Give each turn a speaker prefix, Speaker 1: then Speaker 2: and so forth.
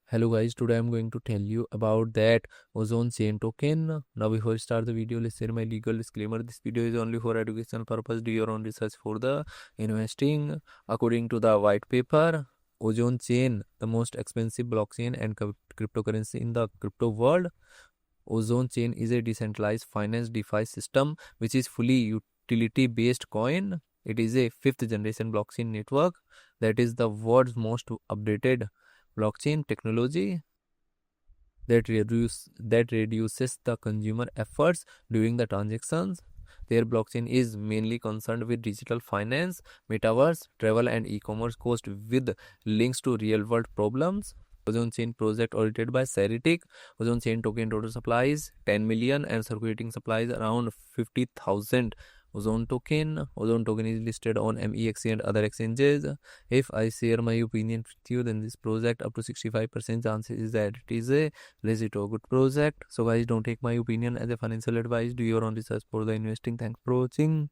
Speaker 1: Hello guys, today I'm going to tell you about that Ozonechain token. Now before I start the video, let's share my legal disclaimer. This video is only for educational purpose. Do your own research for the investing. According to the white paper, Ozonechain, the most expensive blockchain and cryptocurrency in the crypto world. Ozonechain is a decentralized finance DeFi system which is fully utility based coin. It is a fifth generation blockchain network that is the world's most updated blockchain technology that reduces the consumer efforts during the transactions. Their blockchain is mainly concerned with digital finance, metaverse, travel, and e-commerce cost with links to real-world problems. Ozone Chain project audited by Ceritic. Ozone Chain token total supply is 10 million and circulating supply is around 50,000. Ozone token is listed on MEXC and other exchanges. If I share my opinion with you, then this project up to 65% chances is that it is a legit or good project. So guys, don't take my opinion as a financial advice. Do your own research for the investing. Thanks for watching.